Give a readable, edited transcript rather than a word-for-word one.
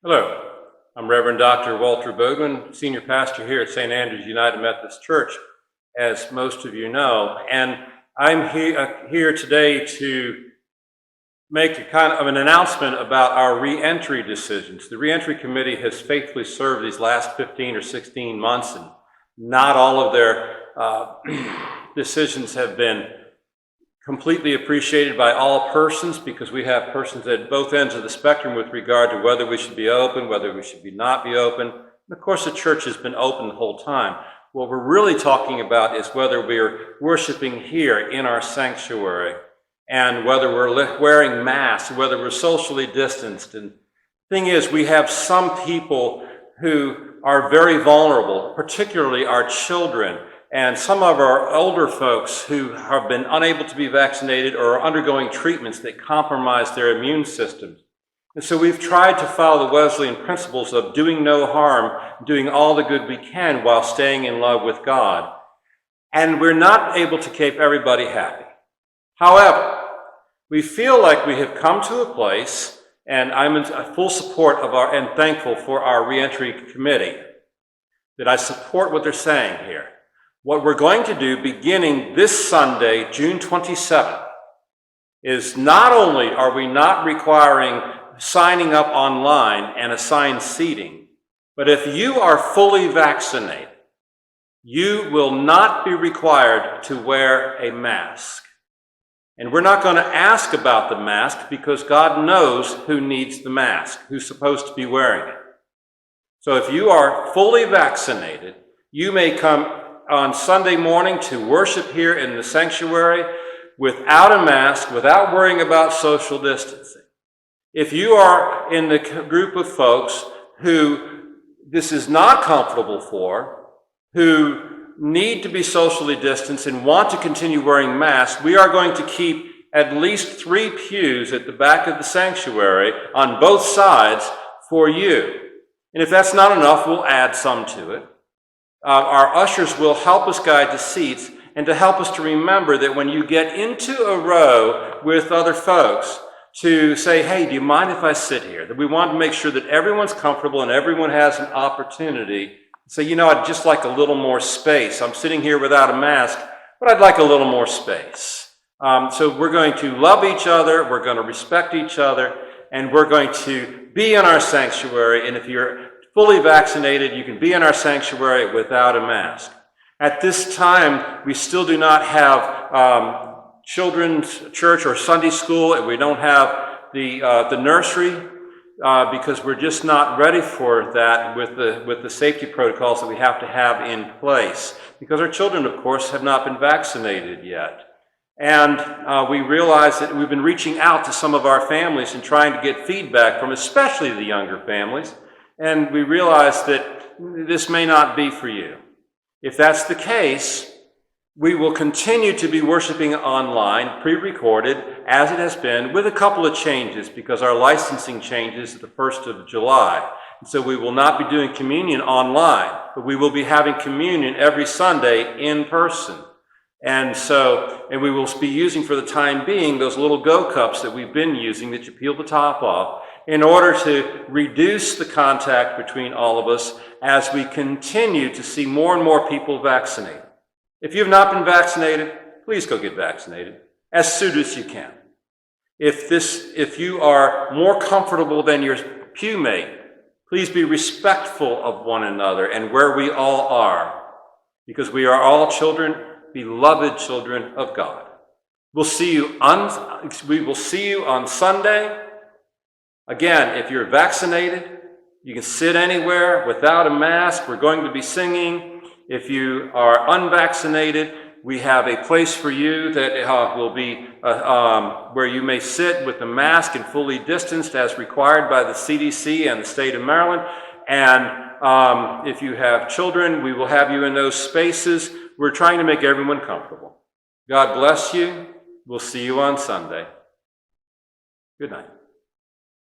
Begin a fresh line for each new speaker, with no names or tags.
Hello, I'm Reverend Dr. Walter Bodwin, Senior Pastor here at St. Andrew's United Methodist Church, as most of you know. And I'm here today to make a kind of an announcement about our reentry decisions. The reentry committee has faithfully served these last 15 or 16 months, and not all of their decisions have been completely appreciated by all persons, because we have persons at both ends of the spectrum with regard to whether we should be open, whether we should not be open. And of course, the church has been open the whole time. What we're really talking about is whether we're worshiping here in our sanctuary, and whether we're wearing masks, whether we're socially distanced. And the thing is, we have some people who are very vulnerable, particularly our children, and some of our older folks who have been unable to be vaccinated or are undergoing treatments that compromise their immune systems. And so we've tried to follow the Wesleyan principles of doing no harm, doing all the good we can while staying in love with God. And we're not able to keep everybody happy. However, we feel like we have come to a place, and I'm in full support of and thankful for our reentry committee, that I support what they're saying here. What we're going to do beginning this Sunday, June 27th, is not only are we not requiring signing up online and assigned seating, but if you are fully vaccinated, you will not be required to wear a mask. And we're not going to ask about the mask, because God knows who needs the mask, who's supposed to be wearing it. So if you are fully vaccinated, you may come on Sunday morning to worship here in the sanctuary without a mask, without worrying about social distancing. If you are in the group of folks who this is not comfortable for, who need to be socially distanced and want to continue wearing masks, we are going to keep at least 3 pews at the back of the sanctuary on both sides for you. And if that's not enough, we'll add some to it. Our ushers will help us guide the seats, and to help us to remember that when you get into a row with other folks, to say, hey, do you mind if I sit here? That we want to make sure that everyone's comfortable and everyone has an opportunity. Say, you know, I'd just like a little more space. I'm sitting here without a mask, but I'd like a little more space. So we're going to love each other, we're going to respect each other, and we're going to be in our sanctuary. And if you're fully vaccinated, you can be in our sanctuary without a mask. At this time, we still do not have children's church or Sunday school, and we don't have the nursery because we're just not ready for that with the safety protocols that we have to have in place, because our children, of course, have not been vaccinated yet. And we realize that we've been reaching out to some of our families and trying to get feedback from especially the younger families. And we realize that this may not be for you. If that's the case, we will continue to be worshiping online, pre-recorded, as it has been, with a couple of changes, because our licensing changes at the 1st of July. And so we will not be doing communion online, but we will be having communion every Sunday in person. And we will be using, for the time being, those little Go cups that we've been using that you peel the top off, in order to reduce the contact between all of us as we continue to see more and more people vaccinated. If you have not been vaccinated, please go get vaccinated as soon as you can. If you are more comfortable than your pewmate, please be respectful of one another and where we all are, because we are all children, beloved children of God. We will see you on Sunday. Again, if you're vaccinated, you can sit anywhere without a mask. We're going to be singing. If you are unvaccinated, we have a place for you that will be where you may sit with a mask and fully distanced as required by the CDC and the state of Maryland. And if you have children, we will have you in those spaces. We're trying to make everyone comfortable. God bless you. We'll see you on Sunday. Good night.